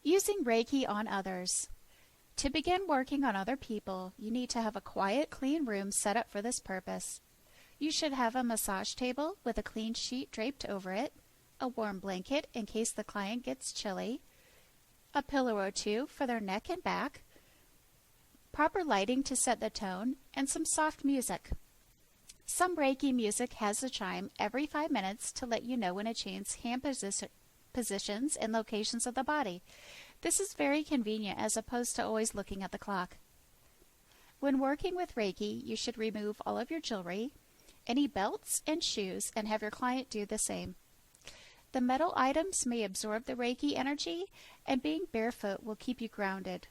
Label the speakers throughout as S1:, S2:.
S1: Using Reiki on others. To begin working on other people, you need to have a quiet, clean room set up for this purpose. You should have a massage table with a clean sheet draped over it, a warm blanket in case the client gets chilly, a pillow or two for their neck and back, proper lighting to set the tone, and some soft music. Some Reiki music has a chime every 5 minutes to let you know when it changes hand positions and locations of the body. This is very convenient as opposed to always looking at the clock. When working with Reiki, you should remove all of your jewelry, any belts and shoes, and have your client do the same. The metal items may absorb the Reiki energy, and being barefoot will keep you grounded.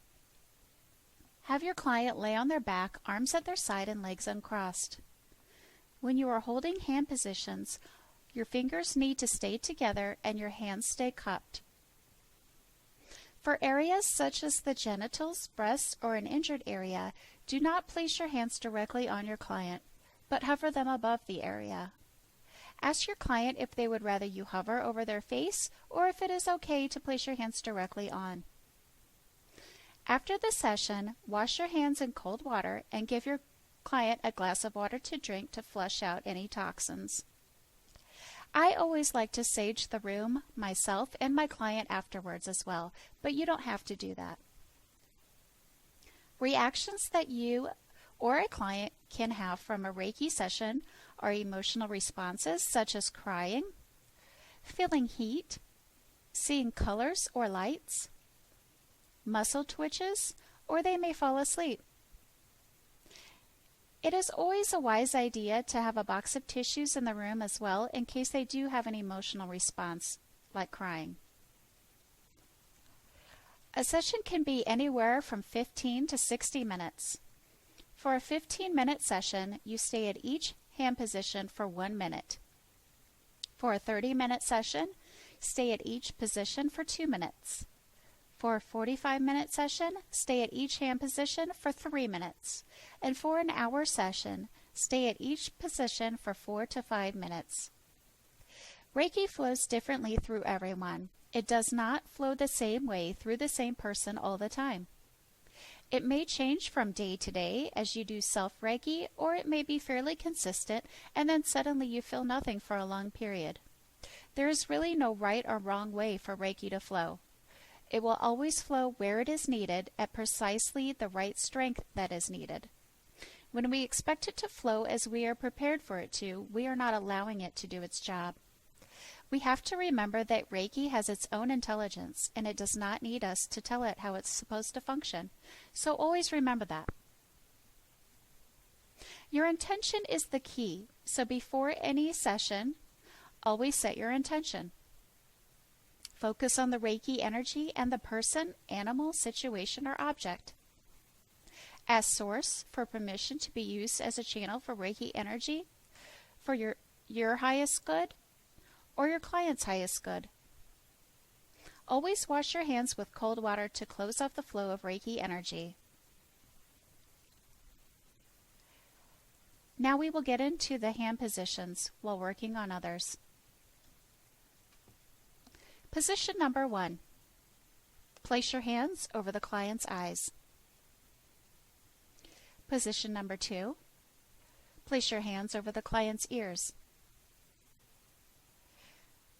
S1: Have your client lay on their back, arms at their side, and legs uncrossed. When you are holding hand positions, your fingers need to stay together and your hands stay cupped. For areas such as the genitals, breasts, or an injured area, do not place your hands directly on your client, but hover them above the area. Ask your client if they would rather you hover over their face or if it is okay to place your hands directly on. After the session, wash your hands in cold water and give your client a glass of water to drink to flush out any toxins. I always like to sage the room, myself, and my client afterwards as well, but you don't have to do that. Reactions that you or a client can have from a Reiki session are emotional responses such as crying, feeling heat, seeing colors or lights, muscle twitches, or they may fall asleep. It is always a wise idea to have a box of tissues in the room as well in case they do have an emotional response, like crying. A session can be anywhere from 15 to 60 minutes. For a 15-minute session, you stay at each hand position for 1 minute. For a 30-minute session, stay at each position for 2 minutes. For a 45-minute session, stay at each hand position for 3 minutes. And for an hour session, stay at each position for 4 to 5 minutes. Reiki flows differently through everyone. It does not flow the same way through the same person all the time. It may change from day to day as you do self-Reiki, or it may be fairly consistent and then suddenly you feel nothing for a long period. There is really no right or wrong way for Reiki to flow. It will always flow where it is needed at precisely the right strength that is needed. When we expect it to flow as we are prepared for it to, we are not allowing it to do its job. We have to remember that Reiki has its own intelligence, and it does not need us to tell it how it's supposed to function. So always remember that. Your intention is the key, so before any session, always set your intention. Focus on the Reiki energy and the person, animal, situation, or object. Ask Source for permission to be used as a channel for Reiki energy for your highest good or your client's highest good. Always wash your hands with cold water to close off the flow of Reiki energy. Now we will get into the hand positions while working on others. Position number 1. Place your hands over the client's eyes. Position number 2. Place your hands over the client's ears.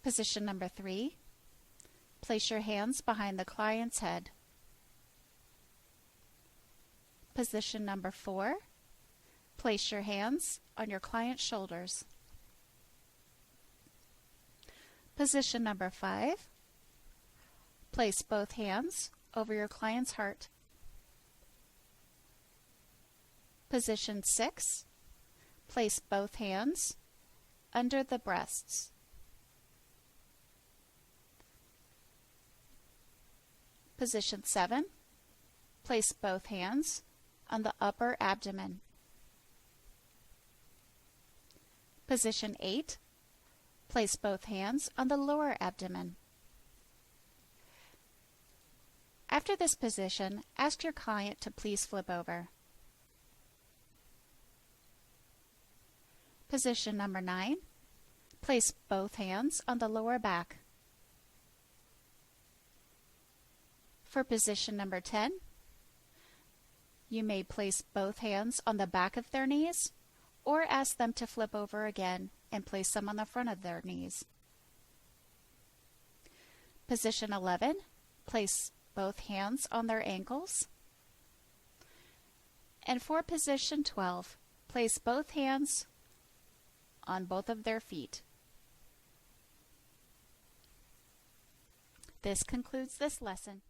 S1: Position number 3. Place your hands behind the client's head. Position number 4. Place your hands on your client's shoulders. Position number 5. Place both hands over your client's heart. Position 6. Place both hands under the breasts. Position 7. Place both hands on the upper abdomen. Position 8. Place both hands on the lower abdomen. After this position, ask your client to please flip over. Position number 9. Place both hands on the lower back. For position number 10, you may place both hands on the back of their knees or ask them to flip over again and place them on the front of their knees. Position 11, place both hands on their ankles. And for position 12, place both hands on both of their feet. This concludes this lesson.